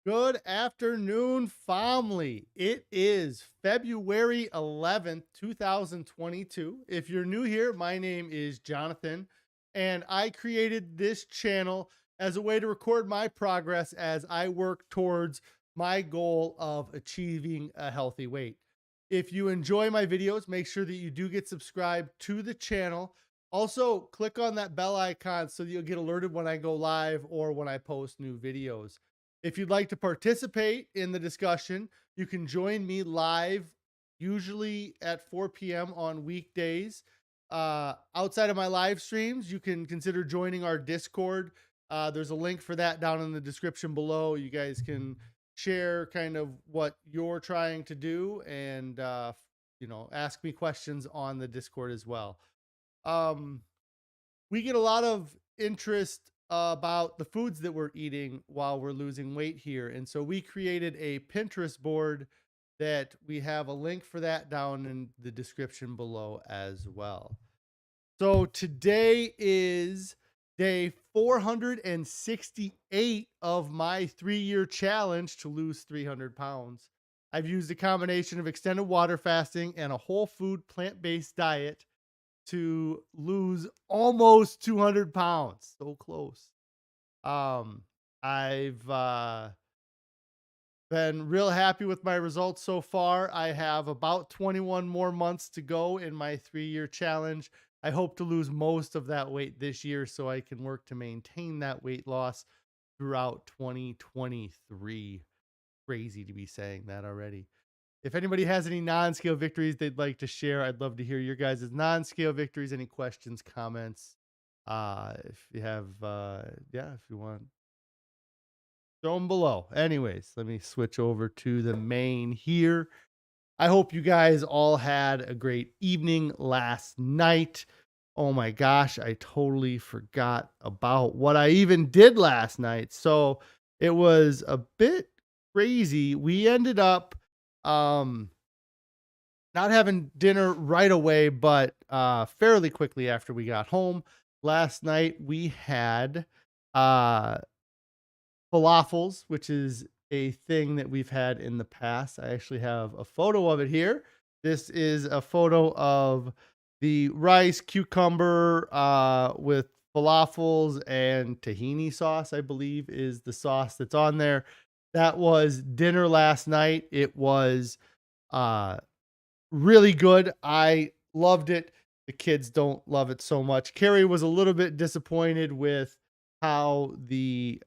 Good afternoon, family. It is February 11th, 2022. If you're new here, my name is Jonathan, and I created this channel as a way to record my progress as I work towards my goal of achieving a healthy weight. If you enjoy my videos, make sure that you do get subscribed to the channel. Also, click on that bell icon so that you'll get alerted when I go live or when I post new videos. If you'd like to participate in the discussion, you can join me live, usually at 4 p.m. on weekdays. Outside of my live streams, you can consider joining our Discord. There's a link for that down in the description below. You guys can share kind of what you're trying to do and, ask me questions on the Discord as well. We get a lot of interest about the foods that we're eating while we're losing weight here. And so we created a Pinterest board that we have a link for that down in the description below as well. So today is day 468 of my 3-year challenge to lose 300 pounds. I've used a combination of extended water fasting and a whole food plant-based diet to lose almost 200 pounds. So close. I've been real happy with my results so far. I have about 21 more months to go in my 3-year challenge. I hope to lose most of that weight this year so I can work to maintain that weight loss throughout 2023. Crazy to be saying that already. If anybody has any non-scale victories they'd like to share, I'd love to hear your guys' non-scale victories, any questions, comments. If you have, if you want, throw them below. Anyways, let me switch over to the main here. I hope you guys all had a great evening last night. Oh my gosh, I totally forgot about what I even did last night. So it was a bit crazy. We ended up not having dinner right away, but fairly quickly after we got home. Last night we had falafels, which is a thing that we've had in the past. I actually have a photo of it here. This is a photo of the rice, cucumber with falafels and tahini sauce, I believe is the sauce that's on there. That was dinner last night. It was really good. I loved it. The kids don't love it so much. Carrie was a little bit disappointed with how the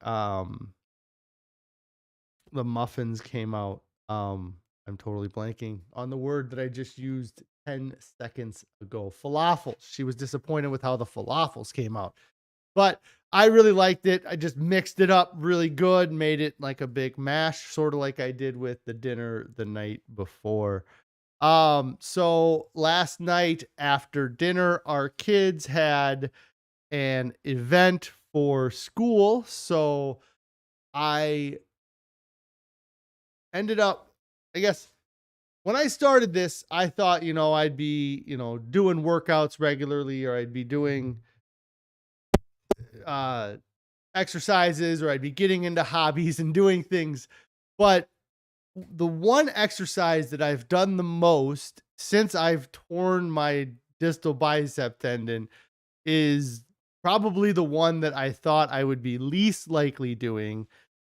muffins came out. I'm totally blanking on the word that I just used 10 seconds ago. Falafels. She was disappointed with how the falafels came out. But I really liked it. I just mixed it up really good, made it like a big mash, sort of like I did with the dinner the night before. So last night after dinner, our kids had an event for school. So I ended up, I guess, when I started this, I thought, I'd be, doing workouts regularly, or I'd be doing uh exercises, or I'd be getting into hobbies and doing things. But the one exercise that I've done the most since I've torn my distal bicep tendon is probably the one that I thought I would be least likely doing.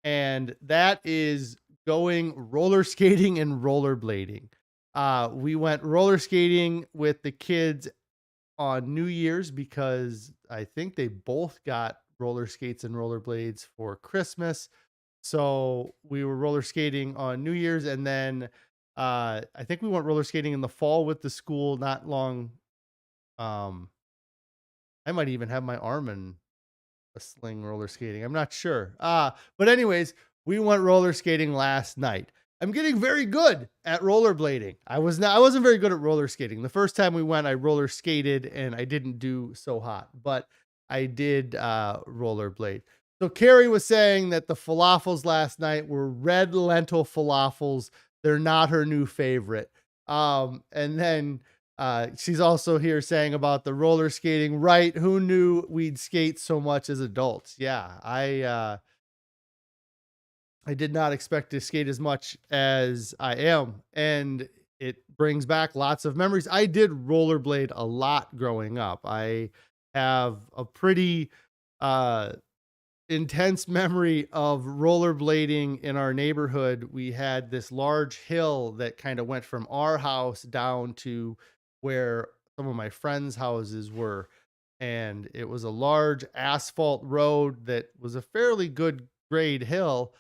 And that is going roller skating and rollerblading. We went roller skating with the kids on New Year's because I think they both got roller skates and rollerblades for Christmas. So we were roller skating on New Year's, and then I think we went roller skating in the fall with the school not long. I might even have my arm in a sling roller skating. I'm not sure. But anyways, we went roller skating last night. I'm getting very good at rollerblading. I wasn't very good at roller skating. The first time we went, I roller skated and I didn't do so hot, but I did rollerblade. So Carrie was saying that the falafels last night were red lentil falafels. They're not her new favorite. And then she's also here saying about the roller skating. Right? Who knew we'd skate so much as adults? Yeah, I did not expect to skate as much as I am, and it brings back lots of memories. I did rollerblade a lot growing up. I have a pretty uh intense memory of rollerblading in our neighborhood. We had this large hill that kind of went from our house down to where some of my friends' houses were. And it was a large asphalt road that was a fairly good grade hill.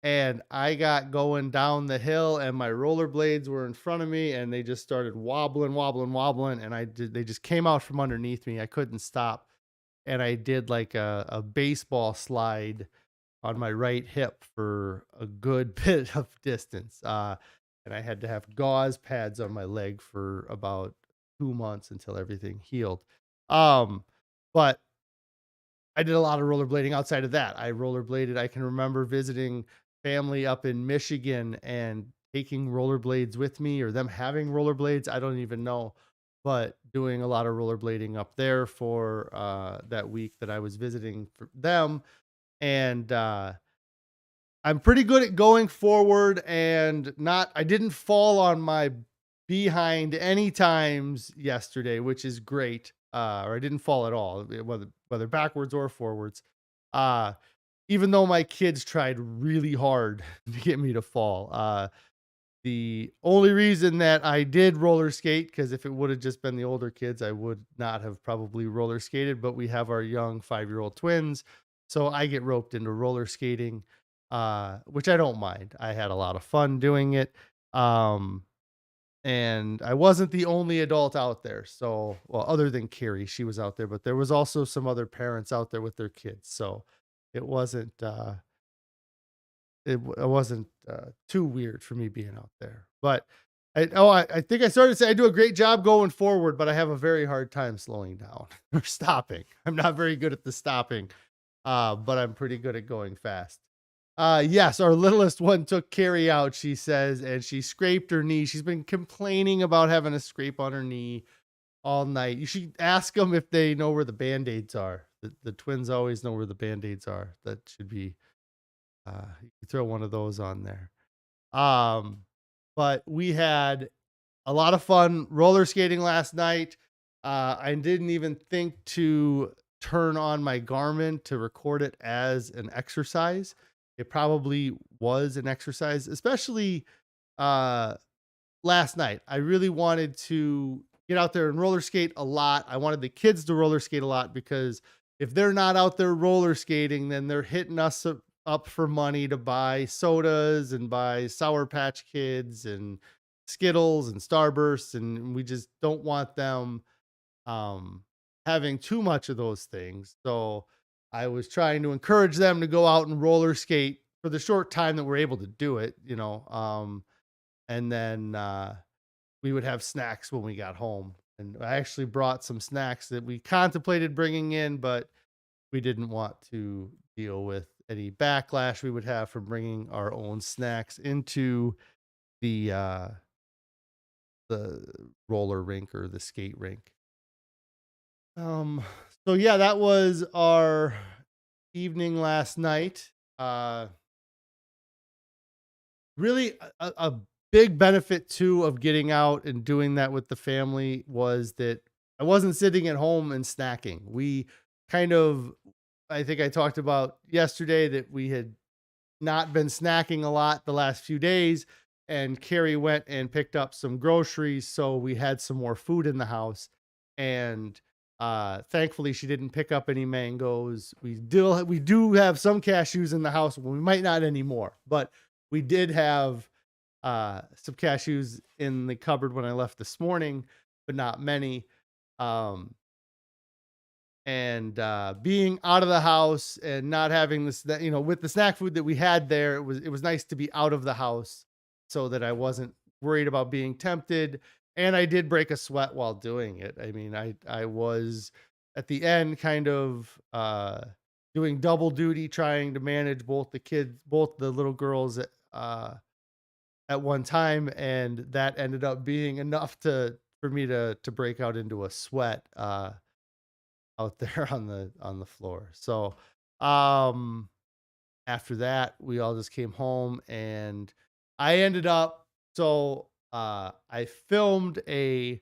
And I got going down the hill, and my rollerblades were in front of me, and they just started wobbling, wobbling, wobbling. And they just came out from underneath me. I couldn't stop, and I did like a baseball slide on my right hip for a good bit of distance. And I had to have gauze pads on my leg for about 2 months until everything healed. Um, but I did a lot of rollerblading outside of that. I rollerbladed. I can remember visiting family up in Michigan and taking rollerblades with me, or them having rollerblades. I don't even know, but doing a lot of rollerblading up there for that week that I was visiting for them. And I'm pretty good at going forward and not, I didn't fall on my behind any times yesterday, which is great. Or I didn't fall at all, whether backwards or forwards. Uh, Even though my kids tried really hard to get me to fall. The only reason that I did roller skate, because if it would have just been the older kids, I would not have probably roller skated. But we have our young 5-year-old twins, so I get roped into roller skating, which I don't mind. I had a lot of fun doing it, and I wasn't the only adult out there. So, well, other than Carrie, she was out there, but there was also some other parents out there with their kids. So it wasn't. It wasn't too weird for me being out there. But I think I started to say I do a great job going forward, but I have a very hard time slowing down or stopping. I'm not very good at the stopping, but I'm pretty good at going fast. Yes, our littlest one took Carrie out, she says, and she scraped her knee. She's been complaining about having a scrape on her knee all night. You should ask them if they know where the band-aids are. The twins always know where the band-aids are. That should be you could throw one of those on there. Um, but we had a lot of fun roller skating last night. I didn't even think to turn on my Garmin to record it as an exercise. It probably was an exercise, especially uh, last night. I really wanted to get out there and roller skate a lot. I wanted the kids to roller skate a lot, because if they're not out there roller skating, then they're hitting us up for money to buy sodas and buy Sour Patch Kids and Skittles and Starbursts. And we just don't want them um, having too much of those things. So I was trying to encourage them to go out and roller skate for the short time that we're able to do it, and then we would have snacks when we got home. And I actually brought some snacks that we contemplated bringing in, but we didn't want to deal with any backlash we would have from bringing our own snacks into the uh, the roller rink or the skate rink. Um, so yeah, that was our evening last night. Uh, Really, a big benefit too of getting out and doing that with the family was that I wasn't sitting at home and snacking. We kind of, I think I talked about yesterday that we had not been snacking a lot the last few days, and Carrie went and picked up some groceries, so we had some more food in the house. And thankfully she didn't pick up any mangoes. We do have some cashews in the house. Well, we might not anymore, but we did have some cashews in the cupboard when I left this morning, but not many. Um, and being out of the house and not having this, that with the snack food that we had there, it was nice to be out of the house so that I wasn't worried about being tempted. And I did break a sweat while doing it. I mean, I was at the end kind of doing double duty, trying to manage both the little girls at one time, and that ended up being enough to for me to break out into a sweat out there on the floor. So, um, after that, we all just came home, and I ended up I filmed a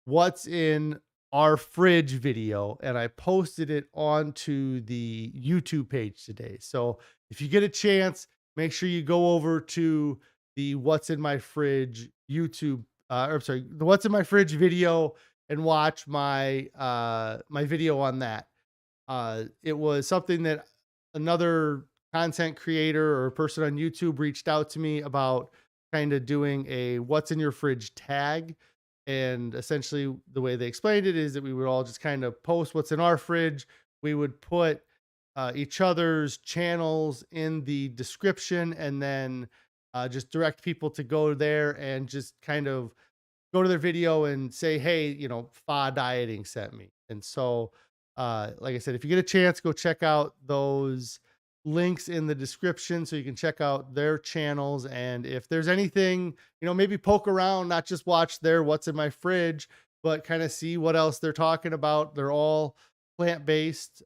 what's in our fridge video, and I posted it onto the YouTube page today. So if you get a chance, make sure you go over to the what's in my fridge YouTube or I'm sorry, the what's in my fridge video and watch my video on that. It was something that another content creator or person on YouTube reached out to me about, kind of doing a what's in your fridge tag. And essentially, the way they explained it is that we would all just kind of post what's in our fridge. We would put each other's channels in the description, and then just direct people to go there and just kind of go to their video and say, hey, Fa Dieting sent me. And so, like I said, if you get a chance, go check out those links in the description so you can check out their channels. And if there's anything, maybe poke around, not just watch their what's in my fridge, but kind of see what else they're talking about. They're all plant-based.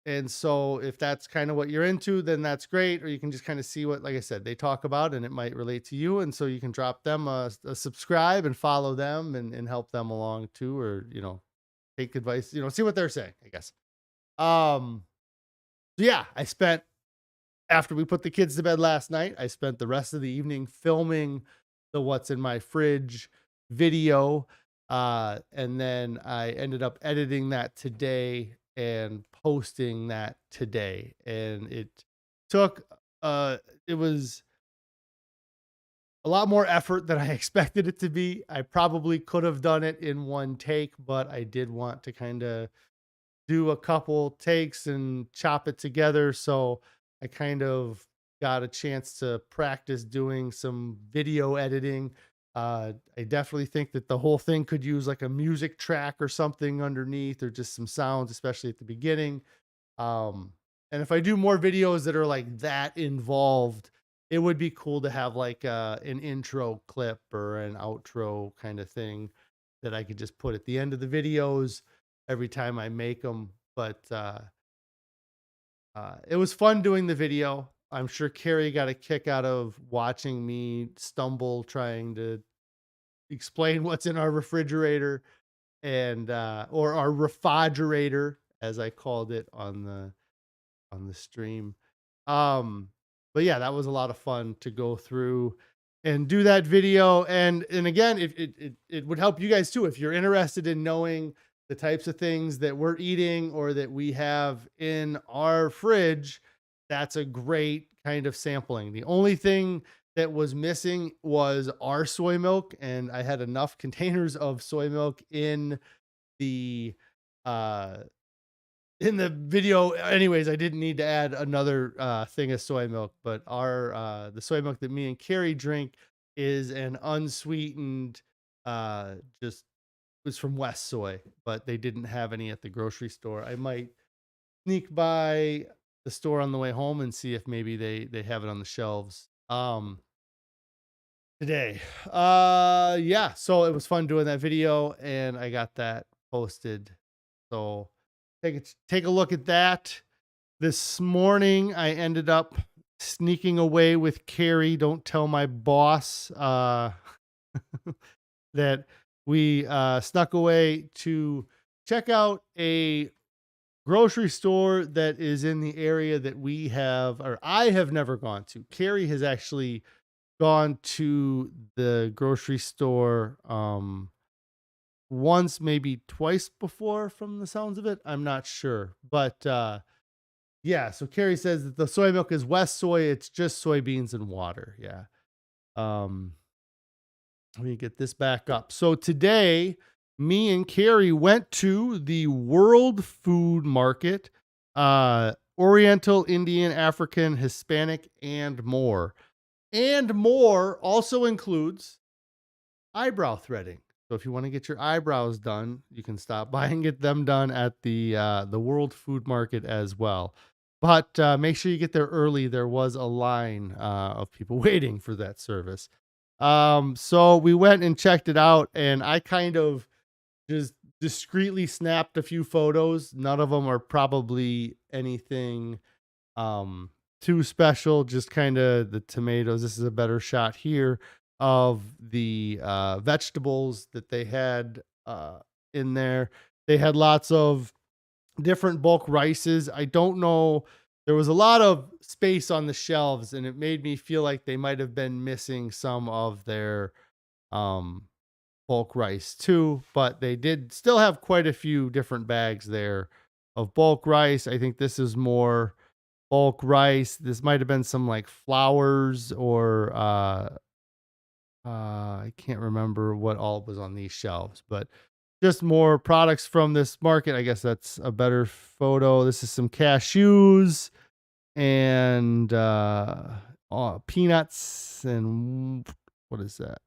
And so if that's kind of what you're into, then that's great. Or you can just kind of see what, like I said, they talk about, and it might relate to you. And so you can drop them a subscribe and follow them, and help them along too, or, take advice, see what they're saying, I guess. Um, so yeah, after we put the kids to bed last night, I spent the rest of the evening filming the what's in my fridge video. And then I ended up editing that today and posting that today. And took, it was a lot more effort than I expected it to be. I probably could have done it in one take, but I did want to kind of do a couple takes and chop it together. So I kind of got a chance to practice doing some video editing. I definitely think that the whole thing could use like a music track or something underneath, or just some sounds, especially at the beginning. And if I do more videos that are like that involved, it would be cool to have like an intro clip or an outro kind of thing that I could just put at the end of the videos every time I make them. But it was fun doing the video. I'm sure Carrie got a kick out of watching me stumble trying to explain what's in our refrigerator, and or our refrigerator, as I called it on the stream. Um, but yeah, that was a lot of fun to go through and do that video. And again, it would help you guys too if you're interested in knowing the types of things that we're eating or that we have in our fridge. That's a great kind of sampling. The only thing that was missing was our soy milk, and I had enough containers of soy milk the uh in the video anyways. I didn't need to add another thing of soy milk, but our the soy milk that me and Carrie drink is an unsweetened, just was from West Soy, but they didn't have any at the grocery store. I might sneak by the store on the way home and see if maybe they have it on the shelves today. Yeah, so it was fun doing that video, and I got that posted. So take a look at that. This morning I ended up sneaking away with Carrie. Don't tell my boss that we snuck away to check out a grocery store that is in the area that we have, or I have never gone to. Carrie has actually gone to the grocery store once, maybe twice before, from the sounds of it. I'm not sure. But yeah, so Carrie says that the soy milk is West Soy. It's just soybeans and water. Yeah. Let me get this back up. So today, me and Carrie went to the World Food Market, Oriental, Indian, African, Hispanic, and more. And more also includes eyebrow threading. So if you want to get your eyebrows done, you can stop by and get them done at the World Food Market as well. But make sure you get there early. There was a line of people waiting for that service. So we went and checked it out, and I kind of just discreetly snapped a few photos. None of them are probably anything Um, Too special, just kind of the tomatoes. This is a better shot here of the vegetables that they had in there. They had lots of different bulk rices. I don't know. There was a lot of space on the shelves, and it made me feel like they might have been missing some of their um, bulk rice too, but they did still have quite a few different bags there of bulk rice. I think this is more bulk rice. This might have been some like flours or I can't remember what all was on these shelves, but just more products from this market. I guess that's a better photo. This is some cashews and peanuts and what is that?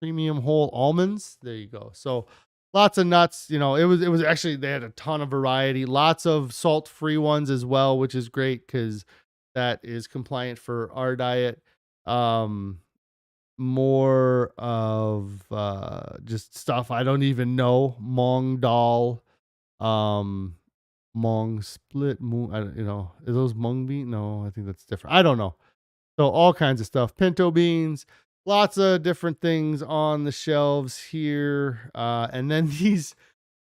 Premium whole almonds. There you go. So lots of nuts. It was actually they had a ton of variety. Lots of salt-free ones as well, which is great because that is compliant for our diet. Um, More of just stuff I don't even know. Mong dal, um, mong split, I don't, are those mung bean? No, I think that's different. I don't know. So all kinds of stuff. Pinto beans, lots of different things on the shelves here. And then these,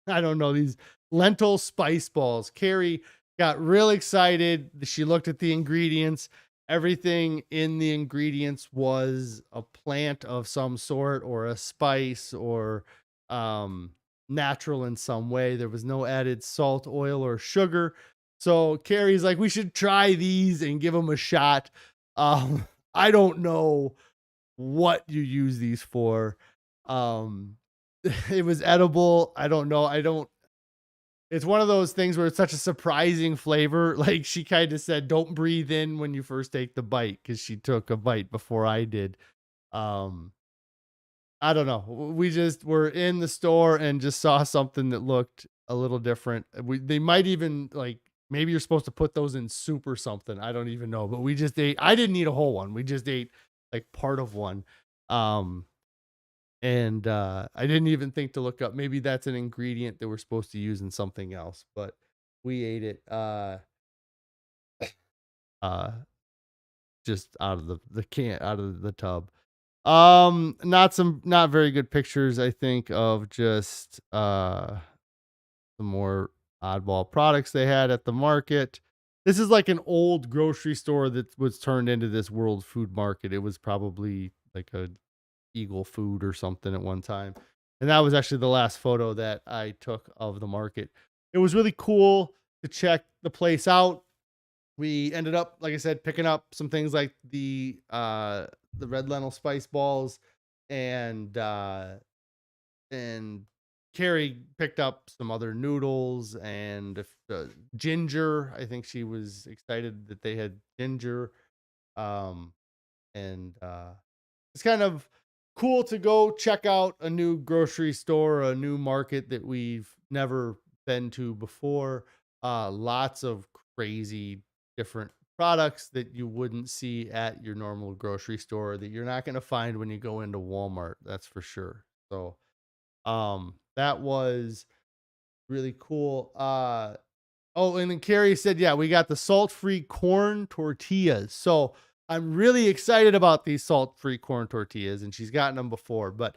I don't know, these lentil spice balls. Carrie got real excited. She looked at the ingredients. Everything in the ingredients was a plant of some sort or a spice or um, natural in some way. There was no added salt, oil, or sugar. So Carrie's like, we should try these and give them a shot. I don't know what you use these for. Um, it was edible. I don't know. It's one of those things where it's such a surprising flavor. Like she kind of said, don't breathe in when you first take the bite because she took a bite before I did. Um, I don't know. We just were in the store and just saw something that looked a little different. They might even like maybe you're supposed to put those in soup or something. I don't even know. But we just ate. I didn't eat a whole one. We just ate like part of one. Um, and I didn't even think to look up. Maybe that's an ingredient that we're supposed to use in something else. But we ate it. Uh, just out of the can, out of the tub. Not very good pictures, I think, of just some more oddball products they had at the market. This is like an old grocery store that was turned into this World Food Market. It was probably like a Eagle Food or something at one time. And that was actually the last photo that I took of the market. It was really cool to check the place out. We ended up, like I said, picking up some things like the red lentil spice balls and and Carrie picked up some other noodles and ginger. I think she was excited that they had ginger. Um, and It's kind of cool to go check out a new grocery store, a new market that we've never been to before. Lots of crazy different products that you wouldn't see at your normal grocery store that you're not going to find when you go into Walmart. That's for sure. So, that was really cool. Oh, and then Carrie said, yeah, we got the salt-free corn tortillas. So I'm really excited about these salt-free corn tortillas, and she's gotten them before. But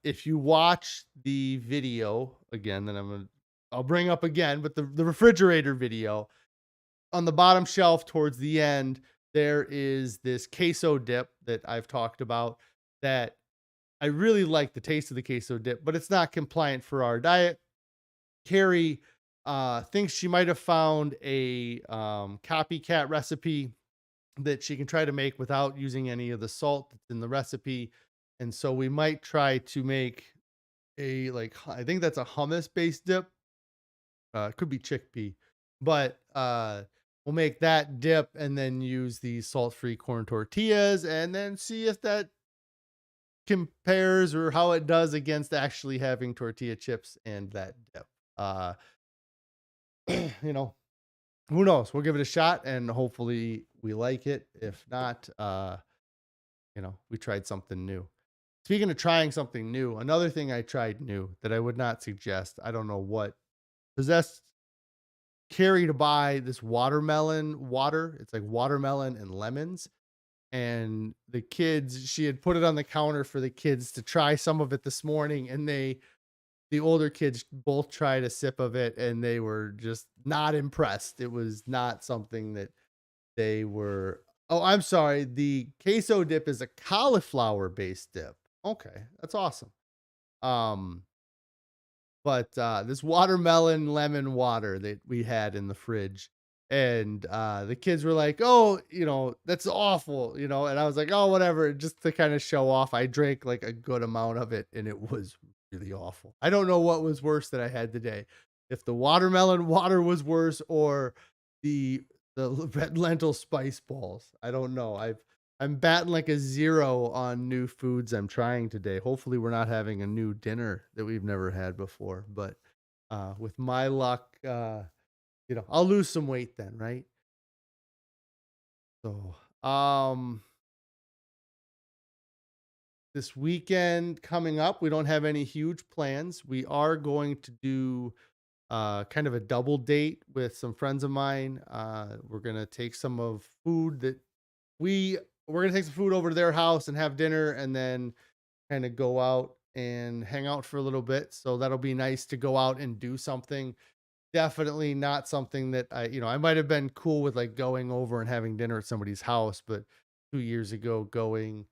if you watch the video again, then I'll bring up again, but the refrigerator video on the bottom shelf towards the end, there is this queso dip that I've talked about that I really like the taste of the queso dip, but it's not compliant for our diet. Carrie thinks she might have found a copycat recipe that she can try to make without using any of the salt that's in the recipe. And so we might try to make I think that's a hummus based dip. It could be chickpea, but we'll make that dip and then use these salt free corn tortillas and then see if that compares or how it does against actually having tortilla chips and that dip. Uh, you know, who knows? We'll give it a shot and hopefully we like it. If not, we tried something new. Speaking of trying something new, another thing I tried new that I would not suggest, I don't know what possessed Carrie to buy this watermelon water. It's like watermelon and lemons. And the kids, she had put it on the counter for the kids to try some of it this morning. And the older kids both tried a sip of it and they were just not impressed. It was not something that they were. Oh, I'm sorry. The queso dip is a cauliflower based dip. Okay. That's awesome. Um, but this watermelon lemon water that we had in the fridge, and the kids were like, "Oh, that's awful," and I was like, "Oh, whatever," just to kind of show off. I drank like a good amount of it, and it was really awful. I don't know what was worse that I had today, if the watermelon water was worse or the red lentil spice balls. I don't know. I'm batting like a 0 on new foods I'm trying today. Hopefully, we're not having a new dinner that we've never had before. But with my luck, I'll lose some weight then, right? So, this weekend coming up, we don't have any huge plans. We are going to do kind of a double date with some friends of mine. We're gonna take some of food that we we're gonna take some food over to their house and have dinner, and then kind of go out and hang out for a little bit. So that'll be nice to go out and do something. Definitely not something that I might have been cool with like going over and having dinner at somebody's house, but 2 years ago, going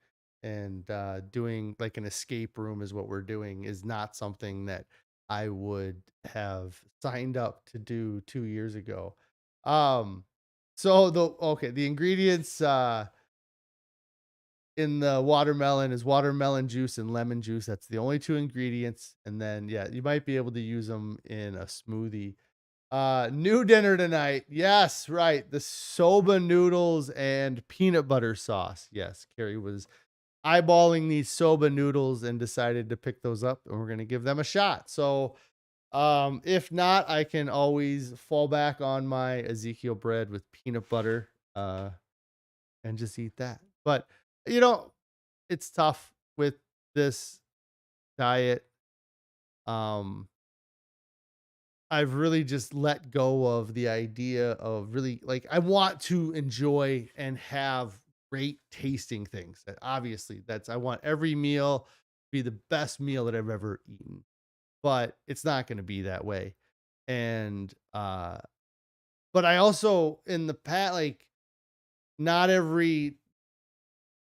and doing like an escape room is what we're doing is not something that I would have signed up to do 2 years ago. Um, so the ingredients in the watermelon is watermelon juice and lemon juice. That's the only two ingredients. And then, yeah, you might be able to use them in a smoothie. New dinner tonight. Yes, right. The soba noodles and peanut butter sauce. Yes, Carrie was eyeballing these soba noodles and decided to pick those up, and we're going to give them a shot. So, if not, I can always fall back on my Ezekiel bread with peanut butter, and just eat that. But, you know, it's tough with this diet. Um, I've really just let go of the idea of really like I want to enjoy and have great tasting things. Obviously, that's I want every meal to be the best meal that I've ever eaten. But it's not going to be that way. And but I also in the past like not every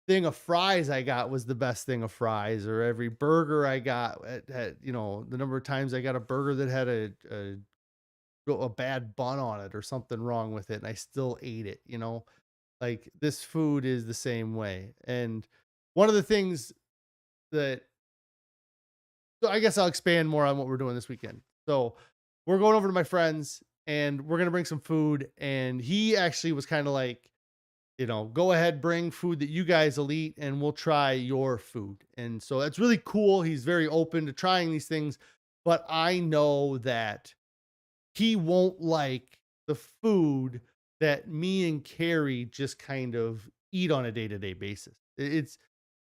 thing of fries I got was the best thing of fries, or every burger I got had the number of times I got a burger that had a bad bun on it or something wrong with it, and I still ate it. Like this food is the same way. And one of the things that so I guess I'll expand more on what we're doing this weekend. So we're going over to my friends and we're gonna bring some food. And he actually was kind of like, go ahead, bring food that you guys will eat, and we'll try your food. And so that's really cool. He's very open to trying these things, but I know that he won't like the food that me and Carrie just kind of eat on a day to day basis. It's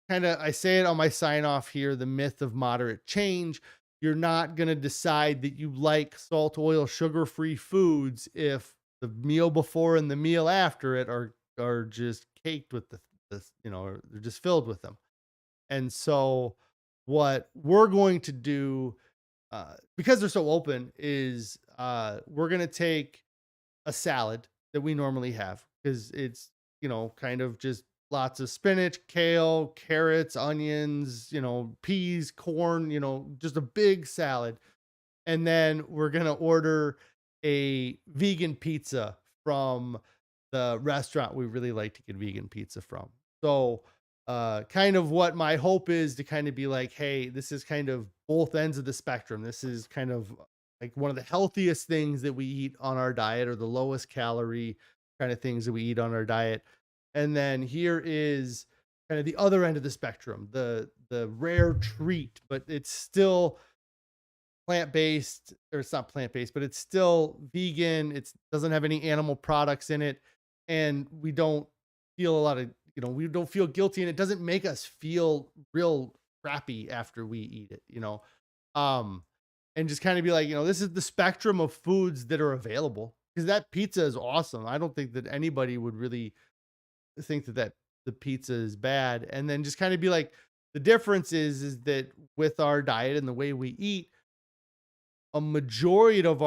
kind of, I say it on my sign off here, the myth of moderate change. You're not going to decide that you like salt, oil, sugar free foods if the meal before and the meal after it are just caked with or they're just filled with them. And so what we're going to do, because they're so open, is we're going to take a salad that we normally have because it's, kind of just lots of spinach, kale, carrots, onions, peas, corn, just a big salad. And then we're going to order a vegan pizza from the restaurant we really like to get vegan pizza from. So, kind of what my hope is to kind of be like, hey, this is kind of both ends of the spectrum. This is kind of like one of the healthiest things that we eat on our diet, or the lowest calorie kind of things that we eat on our diet. And then here is kind of the other end of the spectrum, the rare treat, but it's still plant-based, or it's not plant-based, but it's still vegan. It doesn't have any animal products in it. And we don't feel a lot of, we don't feel guilty, and it doesn't make us feel real crappy after we eat it. Um, and just kind of be like, this is the spectrum of foods that are available. because that pizza is awesome. I don't think that anybody would really think that the pizza is bad, and then just kind of be like, the difference is that with our diet and the way we eat, a majority of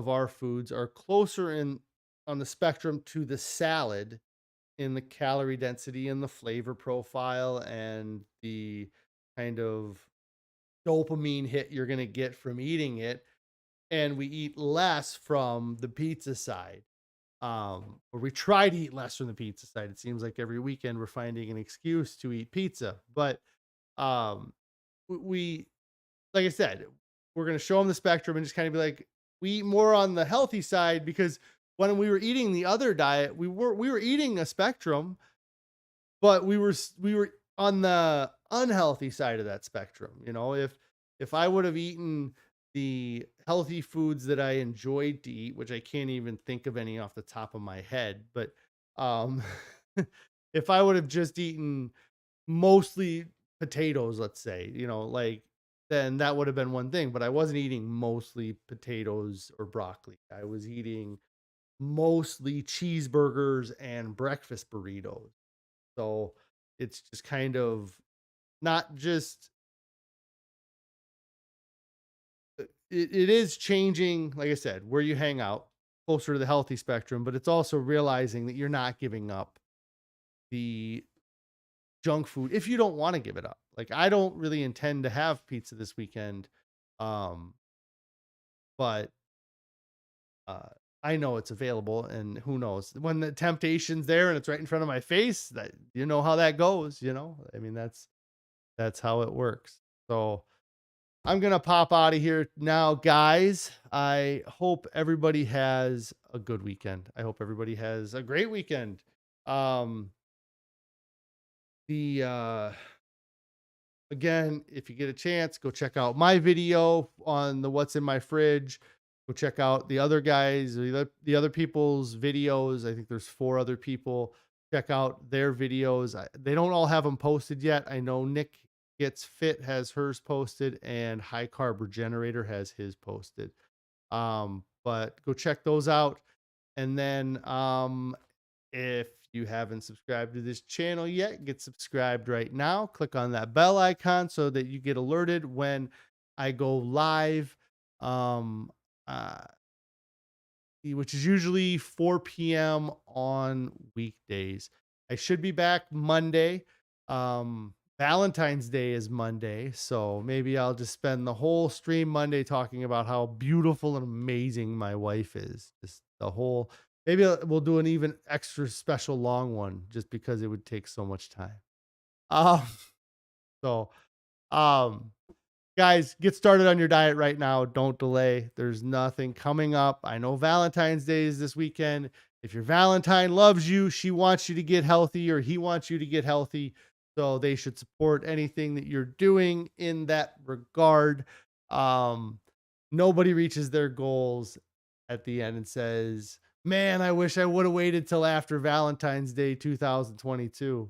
our foods are closer in on the spectrum to the salad in the calorie density and the flavor profile and the kind of dopamine hit you're going to get from eating it, and we eat less from the pizza side. Or we try to eat less from the pizza side. It seems like every weekend we're finding an excuse to eat pizza, but um we like I said, we're going to show them the spectrum and just kind of be like, we eat more on the healthy side, because when we were eating the other diet, we were eating a spectrum, but we were on the unhealthy side of that spectrum. If I would have eaten the healthy foods that I enjoyed to eat, which I can't even think of any off the top of my head, but um if I would have just eaten mostly potatoes, let's say, like, then that would have been one thing, but I wasn't eating mostly potatoes or broccoli. I was eating mostly cheeseburgers and breakfast burritos. So it's just kind of not just it is changing, like I said, where you hang out closer to the healthy spectrum, but it's also realizing that you're not giving up the junk food if you don't want to give it up. Like, I don't really intend to have pizza this weekend. Um, but uh I know it's available, and who knows when the temptation's there and it's right in front of my face, that how that goes. I mean, that's how it works. So I'm gonna pop out of here now, guys. I hope everybody has a good weekend. I hope everybody has a great weekend. Um the Again, if you get a chance, go check out my video on the what's in my fridge. Go check out the other guys, the other people's videos. I think there's 4 other people. Check out their videos. They don't all have them posted yet. I know Nick Gets Fit has hers posted, and High Carb Regenerator has his posted. But go check those out. And then if you haven't subscribed to this channel yet, get subscribed right now. Click on that bell icon so that you get alerted when I go live, um, uh, which is usually 4 p.m. on weekdays. I should be back Monday. Valentine's Day is Monday, so maybe I'll just spend the whole stream Monday talking about how beautiful and amazing my wife is. Just the whole. Maybe we'll do an even extra special long one, just because it would take so much time. Um, so, um, guys, get started on your diet right now. Don't delay. There's nothing coming up. I know Valentine's Day is this weekend. If your Valentine loves you, she wants you to get healthy, or he wants you to get healthy. So they should support anything that you're doing in that regard. Um, Nobody reaches their goals at the end and says, "Man, I wish I would have waited till after Valentine's Day 2022."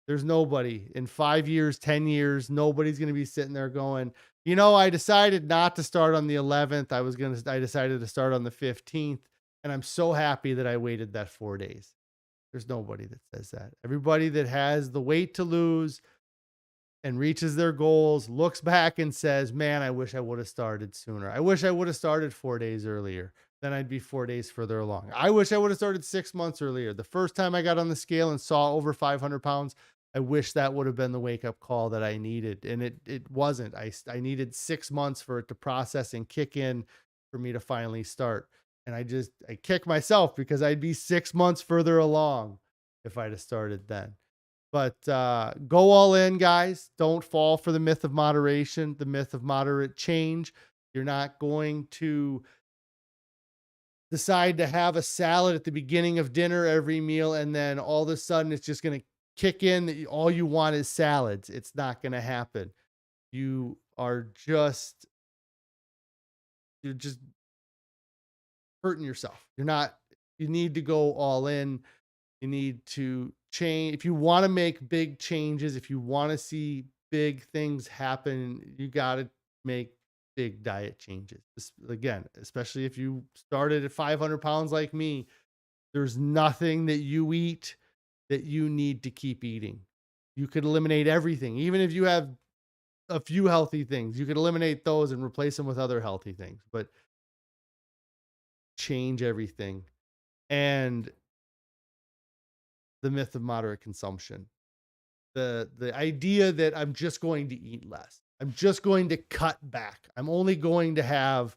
There's nobody in 5 years, 10 years, nobody's going to be sitting there going, I decided not to start on the 11th. I decided to start on the 15th. And I'm so happy that I waited that 4 days. There's nobody that says that. Everybody that has the weight to lose and reaches their goals looks back and says, "Man, I wish I would have started sooner. I wish I would have started 4 days earlier. Then I'd be 4 days further along. I wish I would have started 6 months earlier. The first time I got on the scale and saw over 500 pounds, I wish that would have been the wake up call that I needed. And it wasn't. I needed 6 months for it to process and kick in for me to finally start. And I kick myself because I'd be 6 months further along if I'd have started then. But go all in, guys. Don't fall for the myth of moderation, the myth of moderate change. You're not going to decide to have a salad at the beginning of dinner every meal, and then all of a sudden it's just going to kick in that all you want is salads. It's not going to happen. You are you're just hurting yourself. You need to go all in. You need to change. If you want to make big changes, if you want to see big things happen, you got to make big diet changes. Again, especially if you started at 500 pounds like me, there's nothing that you eat that you need to keep eating. You could eliminate everything. Even if you have a few healthy things, you could eliminate those and replace them with other healthy things, but change everything. And the myth of moderate consumption. The idea that I'm just going to eat less. I'm just going to cut back. I'm only going to have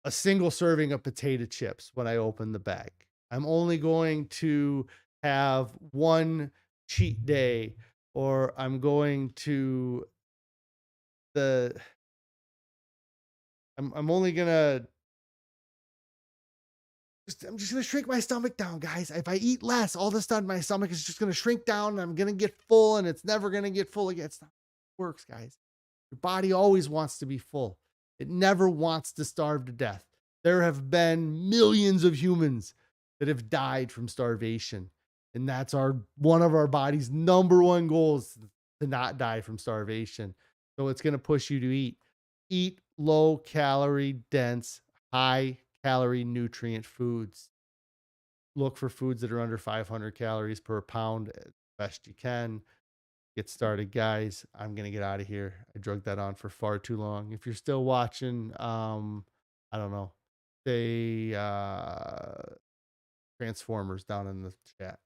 a single serving of potato chips when I open the bag. I'm only going to have one cheat day, or I'm going to the I'm only gonna I'm just gonna shrink my stomach down, guys. If I eat less, all of a sudden my stomach is just gonna shrink down and I'm gonna get full and it's never gonna get full again. It's not how it works, guys. Your body always wants to be full. It never wants to starve to death. There have been millions of humans that have died from starvation. And that's one of our body's number one goals, to not die from starvation. So it's gonna push you to eat low calorie dense, high calorie nutrient foods. Look for foods that are under 500 calories per pound as best you can. Get started, guys. I'm gonna get out of here. I drugged that on for far too long. If you're still watching, I don't know, say Transformers down in the chat.